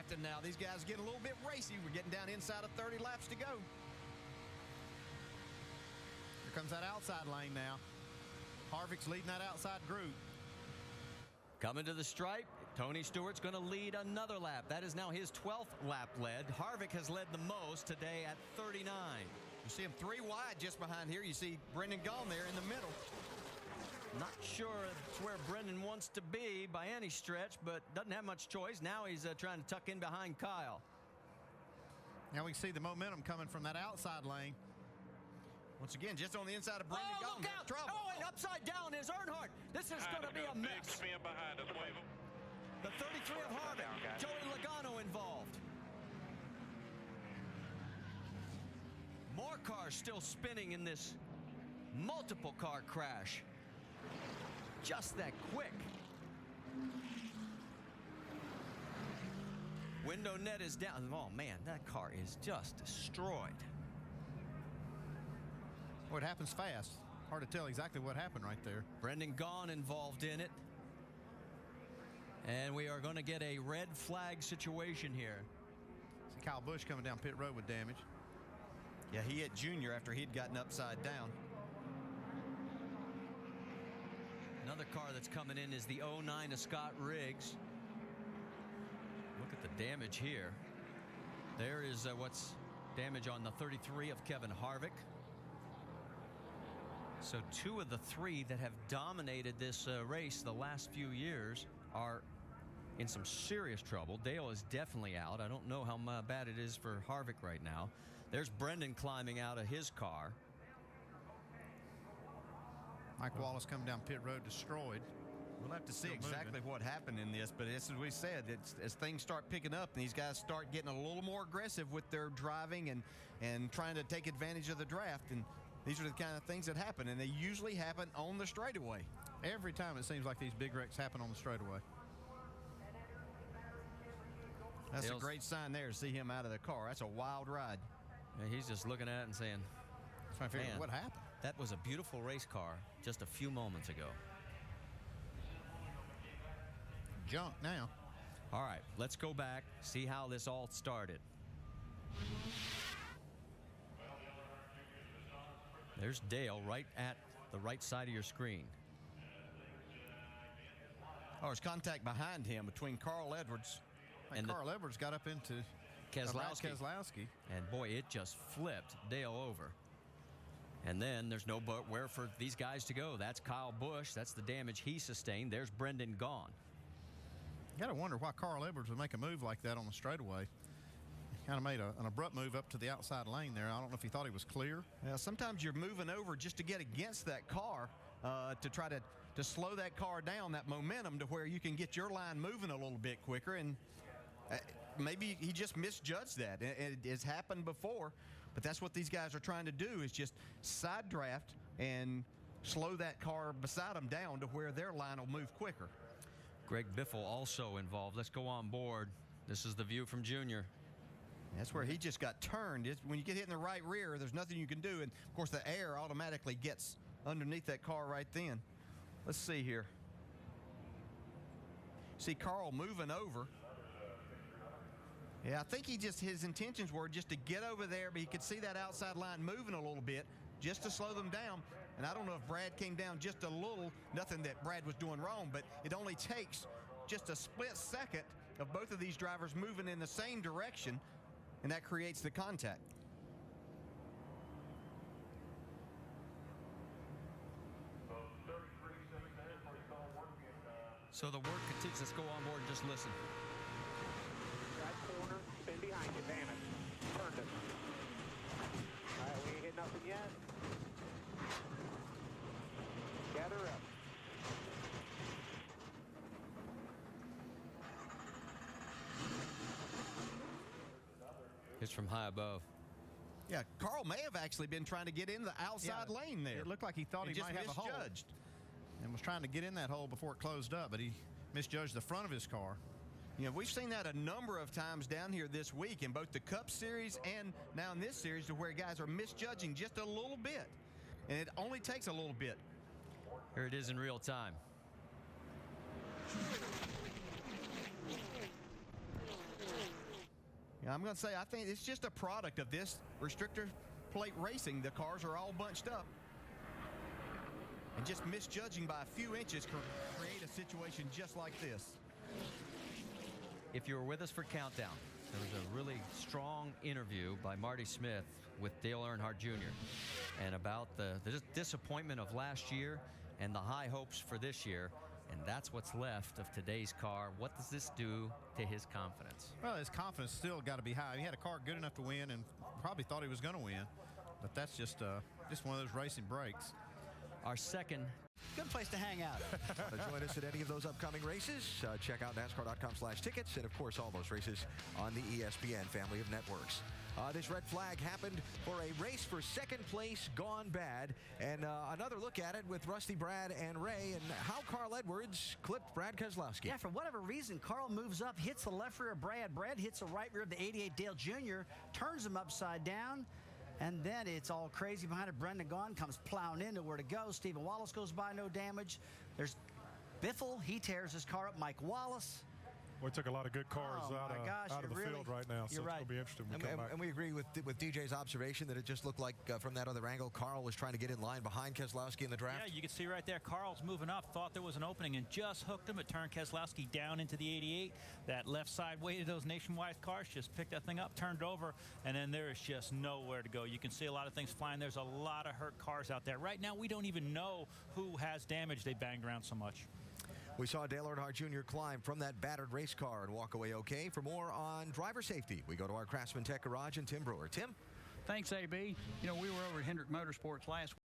drafting now. These guys are getting a little bit racy. We're getting down inside of 30 laps to go. Here comes that outside lane now. Harvick's leading that outside group. Coming to the stripe, Tony Stewart's going to lead another lap. That is now his 12th lap led. Harvick has led the most today at 39. You see him 3 wide just behind here. You see Brendan Gaughan there in the middle. Not sure it's where Brendan wants to be by any stretch, but doesn't have much choice. Now he's trying to tuck in behind Kyle. Now we can see the momentum coming from that outside lane. Once again, just on the inside of Brendan Gaughan. Look out! Trouble. Oh, and upside down is Earnhardt. This is going to be a mess. Big spin behind us, wave him. The 33 of Harvick. Joey Logano involved. More cars still spinning in this multiple car crash. Just that quick. Window net is down. Oh, man, that car is just destroyed. Well, it happens fast. Hard to tell exactly what happened right there. Brendan Gaughan involved in it. And we are going to get a red flag situation here. See Kyle Busch coming down pit road with damage. Yeah, he hit Junior after he'd gotten upside down. Another car that's coming in is the 09 of Scott Riggs. Look at the damage here. There is what's damage on the 33 of Kevin Harvick. So 2 of the 3 that have dominated this race the last few years are in some serious trouble. Dale is definitely out. I don't know how bad it is for Harvick right now. There's Brendan climbing out of his car. Mike Wallace coming down pit road destroyed. We'll have to see exactly what happened in this, but as we said, as things start picking up and these guys start getting a little more aggressive with their driving and trying to take advantage of the draft, and these are the kind of things that happen, and they usually happen on the straightaway. Every time it seems like these big wrecks happen on the straightaway. That's a great sign there to see him out of the car. That's a wild ride. And he's just looking at it and saying, trying to figure out what happened. That was a beautiful race car just a few moments ago. Junk now. All right, let's go back, see how this all started. There's Dale right at the right side of your screen. Oh, there's contact behind him between Carl Edwards. And Carl Edwards got up into Keselowski. And boy, it just flipped Dale over. And then there's nowhere for these guys to go. That's Kyle Busch. That's the damage he sustained. There's Brendan Gaughan. You got to wonder why Carl Edwards would make a move like that on the straightaway. He kind of made an abrupt move up to the outside lane there. I don't know if he thought he was clear. Yeah, sometimes you're moving over just to get against that car to try to slow that car down, that momentum, to where you can get your line moving a little bit quicker. And maybe he just misjudged that. It has happened before, but that's what these guys are trying to do, is just side draft and slow that car beside them down to where their line will move quicker. Greg Biffle also involved. Let's go on board. This is the view from Junior. That's where he just got turned. When you get hit in the right rear, there's nothing you can do. And, of course, the air automatically gets underneath that car right then. Let's see here. See Carl moving over. Yeah, I think his intentions were just to get over there, but he could see that outside line moving a little bit just to slow them down. And I don't know if Brad came down just a little. Nothing that Brad was doing wrong, but it only takes just a split second of both of these drivers moving in the same direction, and that creates the contact. So the work continues. Let's go on board and just listen. Right corner, spin behind you, vanish. Turned it. All right, we ain't hit nothing yet. Gather up. It's from high above. Yeah, Carl may have actually been trying to get into the outside lane there. It looked like he thought he might have a hole. And was trying to get in that hole before it closed up, but he misjudged the front of his car. You know, we've seen that a number of times down here this week in both the Cup Series and now in this series, to where guys are misjudging just a little bit. And it only takes a little bit. Here it is in real time. Yeah, I'm going to say I think it's just a product of this restrictor plate racing. The cars are all bunched up. And just misjudging by a few inches can create a situation just like this. If you were with us for Countdown, there was a really strong interview by Marty Smith with Dale Earnhardt Jr. and about the disappointment of last year and the high hopes for this year. And that's what's left of today's car. What does this do to his confidence? Well, his confidence still got to be high. He had a car good enough to win and probably thought he was going to win. But that's just one of those racing breaks. Our second. Good place to hang out. Want to join us at any of those upcoming races? Check out NASCAR.com/tickets, and of course all those races on the ESPN family of networks. This red flag happened for a race for second place gone bad, and another look at it with Rusty, Brad, and Ray, and how Carl Edwards clipped Brad Keselowski. Yeah, for whatever reason, Carl moves up, hits the left rear of Brad. Brad hits the right rear of the 88 Dale Jr., turns him upside down. And then it's all crazy behind it. Brendan Gaughan comes plowing in, nowhere to go. Stephen Wallace goes by, no damage. There's Biffle. He tears his car up. Mike Wallace. We took a lot of good cars out of the field right now, so it's going to be interesting when we come back. And we agree with DJ's observation that it just looked like from that other angle, Carl was trying to get in line behind Keselowski in the draft. Yeah, you can see right there, Carl's moving up, thought there was an opening and just hooked him. It turned Keselowski down into the 88. That left side weight of those Nationwide cars just picked that thing up, turned over, and then there is just nowhere to go. You can see a lot of things flying. There's a lot of hurt cars out there. Right now, we don't even know who has damage. They banged around so much. We saw Dale Earnhardt Jr. climb from that battered race car and walk away okay. For more on driver safety, we go to our Craftsman Tech Garage and Tim Brewer. Tim? Thanks, AB. You know, we were over at Hendrick Motorsports last week.